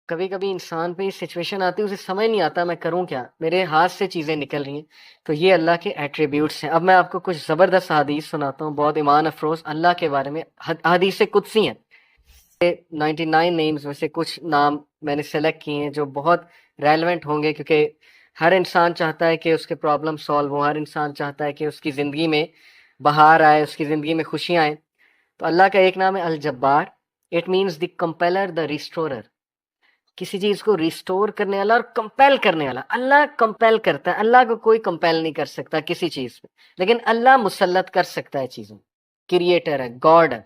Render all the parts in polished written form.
کبھی کبھی انسان پہ یہ سچویشن آتی ہے، اسے سمجھ نہیں آتا میں کروں کیا، میرے ہاتھ سے چیزیں نکل رہی ہیں. تو یہ اللہ کے ایٹریبیوٹس ہیں. اب میں آپ کو کچھ زبردست حدیث سناتا ہوں، بہت ایمان افروز اللہ کے بارے میں حدیث قدسی ہیں. 99 نیمز میں سے کچھ نام میں نے سلیکٹ کیے ہیں جو بہت ریلیونٹ ہوں گے، کیونکہ ہر انسان چاہتا ہے کہ اس کے پرابلم سالو ہوں، ہر انسان چاہتا ہے کہ اس کی زندگی میں بہار آئے، اس کی زندگی میں خوشیاں آئیں. تو اللہ کا ایک نام ہے الجبار. اٹ مینس دی کمپیلر، دا ریسٹورر. کسی چیز کو ریسٹور کرنے والا اور کمپیل کرنے والا. اللہ کمپیل کرتا ہے، اللہ کو کوئی کمپیل نہیں کر سکتا کسی چیز پہ، لیکن اللہ مسلط کر سکتا ہے چیزوں. کریٹر ہے، گاڈ ہے.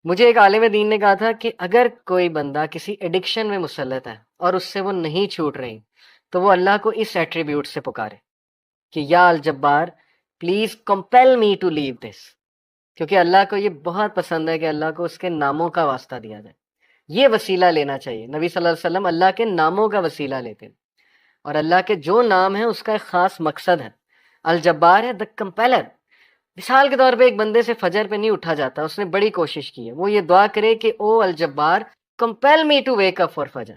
مجھے ایک عالم دین نے کہا تھا کہ اگر کوئی بندہ کسی ایڈکشن میں مسلط ہے اور اس سے وہ نہیں چھوٹ رہی، تو وہ اللہ کو اس ایٹریبیوٹ سے پکارے کہ یا الجبار پلیز کمپیل می ٹو لیو دس. کیونکہ اللہ کو یہ بہت پسند ہے کہ اللہ کو اس کے ناموں کا واسطہ دیا جائے. یہ وسیلہ لینا چاہیے. نبی صلی اللہ علیہ وسلم اللہ کے ناموں کا وسیلہ لیتے ہیں، اور اللہ کے جو نام ہیں اس کا ایک خاص مقصد ہے. الجبار ہے، دا کمپیلر. مثال کے طور پہ ایک بندے سے فجر پہ نہیں اٹھا جاتا، اس نے بڑی کوشش کی ہے، وہ یہ دعا کرے کہ O Al-Jabbar compel me to wake up for Fajr.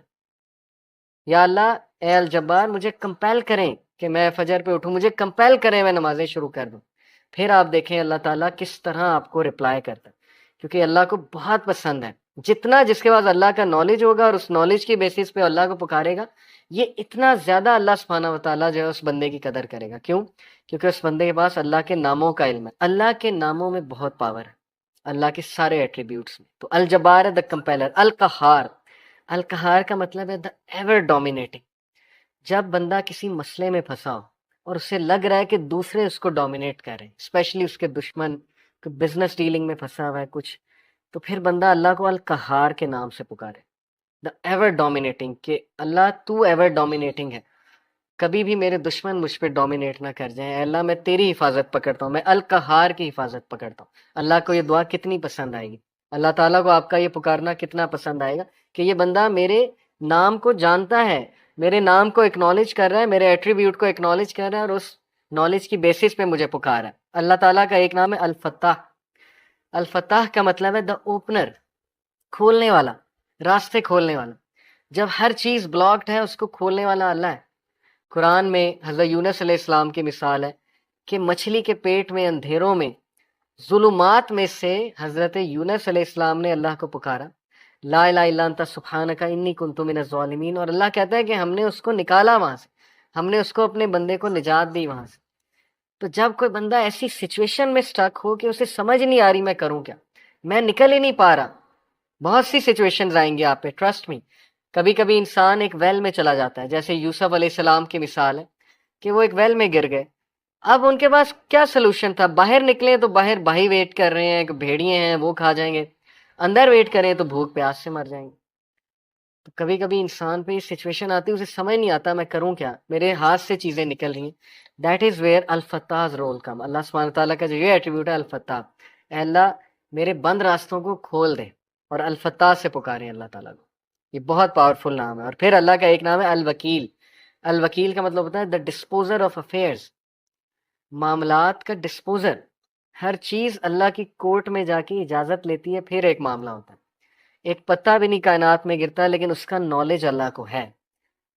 یا اللہ اے الجبار مجھے کمپیل کریں کہ میں فجر پہ اٹھوں، مجھے کمپیل کریں میں نمازیں شروع کر دوں. پھر آپ دیکھیں اللہ تعالیٰ کس طرح آپ کو رپلائی کرتا ہے، کیونکہ اللہ کو بہت پسند ہے. جتنا جس کے پاس اللہ کا نالج ہوگا اور اس نالج کی بیسس پہ اللہ کو پکارے گا، یہ اتنا زیادہ اللہ سبحانہ و تعالیٰ جو ہے اس بندے کی قدر کرے گا. کیوں؟ کیونکہ اس بندے کے پاس اللہ کے ناموں کا علم ہے. اللہ کے ناموں میں بہت پاور ہے، اللہ کے سارے ایٹریبیوٹس میں. تو الجبار ہے، دا کمپیلر. القہار. القہار کا مطلب ہے دا ایور ڈومینیٹنگ. جب بندہ کسی مسئلے میں پھنسا ہو اور اسے لگ رہا ہے کہ دوسرے اس کو ڈومینیٹ کر رہے ہیں، اسپیشلی اس کے دشمن، بزنس ڈیلنگ میں پھنسا ہوا ہے کچھ، تو پھر بندہ اللہ کو القہار کے نام سے پکارے، دا ایور ڈومینیٹنگ، کہ اللہ تو ایور ڈومینیٹنگ ہے، کبھی بھی میرے دشمن مجھ پہ ڈومینیٹ نہ کر جائیں. اے اللہ میں تیری حفاظت پکڑتا ہوں، میں القہار کی حفاظت پکڑتا ہوں. اللہ کو یہ دعا کتنی پسند آئے گی، اللہ تعالیٰ کو آپ کا یہ پکارنا کتنا پسند آئے گا کہ یہ بندہ میرے نام کو جانتا ہے، میرے نام کو اکنالج کر رہا ہے، میرے ایٹریبیوٹ کو اکنالج کر رہا ہے، اور اس نالج کی بیسس پہ مجھے پکارا ہے. اللہ تعالیٰ کا ایک نام ہے الفتاح. الفتاح کا مطلب ہے دا اوپنر، کھولنے والا، راستے کھولنے والا. جب ہر چیز بلاکڈ ہے اس کو کھولنے والا اللہ ہے. قرآن میں حضرت یونس علیہ السلام کی مثال ہے کہ مچھلی کے پیٹ میں اندھیروں میں ظلمات میں سے حضرت یونس علیہ السلام نے اللہ کو پکارا، لا الہ الا انت سبحانک انی کنت من الظالمین، اور اللہ کہتا ہے کہ ہم نے اس کو نکالا وہاں سے، ہم نے اس کو اپنے بندے کو نجات دی وہاں سے. تو جب کوئی بندہ ایسی سچویشن میں سٹک ہو کہ اسے سمجھ نہیں آ رہی میں کروں کیا، میں نکل ہی نہیں پا رہا، بہت سی سچویشنز آئیں گی آپ پہ، ٹرسٹ می. کبھی کبھی انسان ایک ویل میں چلا جاتا ہے، جیسے یوسف علیہ السلام کی مثال ہے کہ وہ ایک ویل میں گر گئے. اب ان کے پاس کیا سلوشن تھا؟ باہر نکلے تو باہر بھائی ویٹ کر رہے ہیں کہ بھیڑیے ہیں وہ کھا جائیں گے، اندر ویٹ کریں تو بھوک پیاس سے مر جائیں گے. تو کبھی کبھی انسان پہ یہ سچویشن آتی ہے، اسے سمجھ نہیں آتا میں کروں کیا، میرے ہاتھ سے چیزیں نکل رہی ہیں. That is where al-Fattah role کم. اللہ سبحانہ تعالیٰ کا جو یہ ایٹریبیوٹ ہے الفتاح، اے اللہ میرے بند راستوں کو کھول دے، اور الفتاح سے پکاریں اللہ تعالیٰ کو. یہ بہت پاورفل نام ہے. اور پھر اللہ کا ایک نام ہے الوکیل. الوکیل کا مطلب ہوتا ہے دا ڈسپوزر آف افیئرز، معاملات کا ڈسپوزر. ہر چیز اللہ کی کورٹ میں جا کے اجازت لیتی ہے پھر ایک معاملہ ہوتا ہے. ایک پتا بھی نہیں کائنات میں گرتا لیکن اس کا نالج اللہ کو ہے،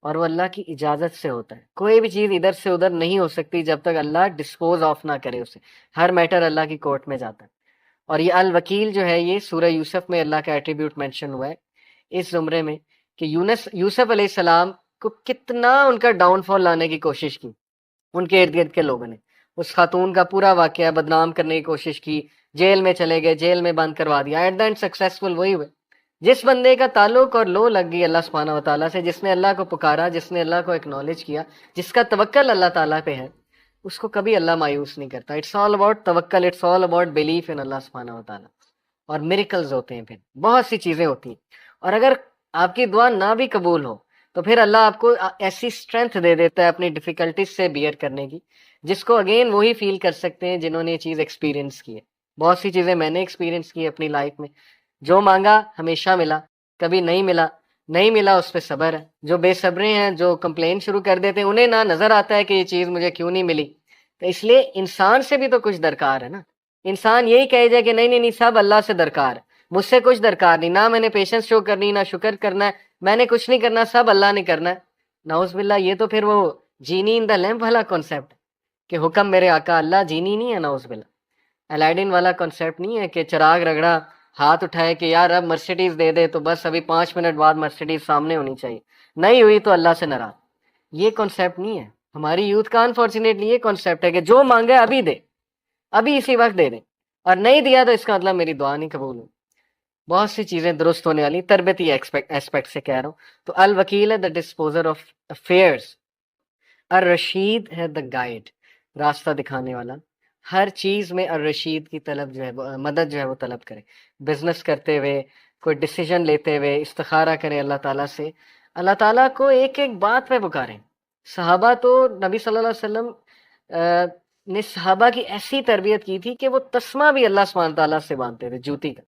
اور وہ اللہ کی اجازت سے ہوتا ہے. کوئی بھی چیز ادھر سے ادھر نہیں ہو سکتی جب تک اللہ ڈسپوز آف نہ کرے اسے. ہر میٹر اللہ کی کورٹ میں جاتا ہے. اور یہ الوکیل جو ہے یہ سورہ یوسف میں اللہ کا ایٹریبیوٹ مینشن ہوا ہے اس زمرے میں، کہ یوسف علیہ السلام کو کتنا ان کا ڈاؤن فال لانے کی کوشش کی ان کے ارد گرد کے لوگوں نے. اس خاتون کا پورا واقعہ بدنام کرنے کی کوشش کی، جیل میں چلے گئے، جیل میں بند کروا دیا. ایٹ دا اینڈ سکسیسفل وہی ہوئے جس بندے کا تعلق اور لو لگ گئی اللہ سبحانہ و تعالیٰ سے، جس نے اللہ کو پکارا، جس نے اللہ کو اکنالج کیا، جس کا توکل اللہ تعالیٰ پہ ہے، اس کو کبھی اللہ مایوس نہیں کرتا. اٹس آل اباؤٹ توکل، it's all about belief in Allah سبحانہ و تعالیٰ. اور میریکلز ہوتے ہیں، پھر بہت سی چیزیں ہوتی ہیں. اور اگر آپ کی دعا نہ بھی قبول ہو تو پھر اللہ آپ کو ایسی اسٹرینتھ دے دیتا ہے اپنی ڈیفیکلٹیز سے بیئر کرنے کی، جس کو اگین وہی فیل کر سکتے ہیں جنہوں نے یہ چیز ایکسپیرینس کی ہے. بہت سی چیزیں میں نے ایکسپیرینس کی اپنی لائف میں. جو مانگا ہمیشہ ملا، کبھی نہیں ملا، نہیں ملا اس پہ صبر ہے. جو بے صبرے ہیں، جو کمپلین شروع کر دیتے ہیں، انہیں نہ نظر آتا ہے کہ یہ چیز مجھے کیوں نہیں ملی. تو اس لیے انسان سے بھی تو کچھ درکار ہے نا. انسان یہی کہے جائے کہ نہیں نہیں نہیں سب اللہ سے درکار ہے، مجھ سے کچھ درکار نہیں، نہ میں نے پیشنس شو کرنی، نہ شکر کرنا ہے، میں نے کچھ نہیں کرنا، سب اللہ نے کرنا ہے. نعوذ باللہ، یہ تو پھر وہ جینی ان دا لیمپ والا کانسیپٹ کہ حکم میرے آقا. اللہ جینی نہیں ہے، نعوذ باللہ. الائڈن والا کانسیپٹ نہیں ہے کہ چراغ رگڑا، ہاتھ اٹھائے کہ یار اب مرسیڈیز دے دے تو بس ابھی 5 منٹ بعد مرسیڈیز سامنے ہونی چاہیے، نہیں ہوئی تو اللہ سے ناراض. یہ کانسیپٹ نہیں ہے. ہماری یوتھ کا انفارچونیٹلی یہ کانسیپٹ ہے کہ جو مانگے ابھی دے، ابھی اسی وقت دے دیں، اور نہیں دیا تو اس کا مطلب میری دعا نہیں قبول ہوئی. بہت سی چیزیں درست ہونے والی تربیتی ایسپیکٹ سے کہہ رہا ہوں. تو الوکیل ہے دا ڈسپوزر آف افیئرس، الرشید ہے دا گائیڈ، راستہ دکھانے والا. ہر چیز میں الرشید کی طلب جو ہے مدد جو ہے وہ طلب کرے. بزنس کرتے ہوئے، کوئی ڈیسیجن لیتے ہوئے استخارہ کرے اللہ تعالیٰ سے، اللہ تعالیٰ کو ایک ایک بات پہ پکاریں. صحابہ تو نبی صلی اللہ علیہ وسلم نے صحابہ کی ایسی تربیت کی تھی کہ وہ تسمہ بھی اللہ سبحانہ تعالیٰ سے باندھتے تھے، جوتی کا.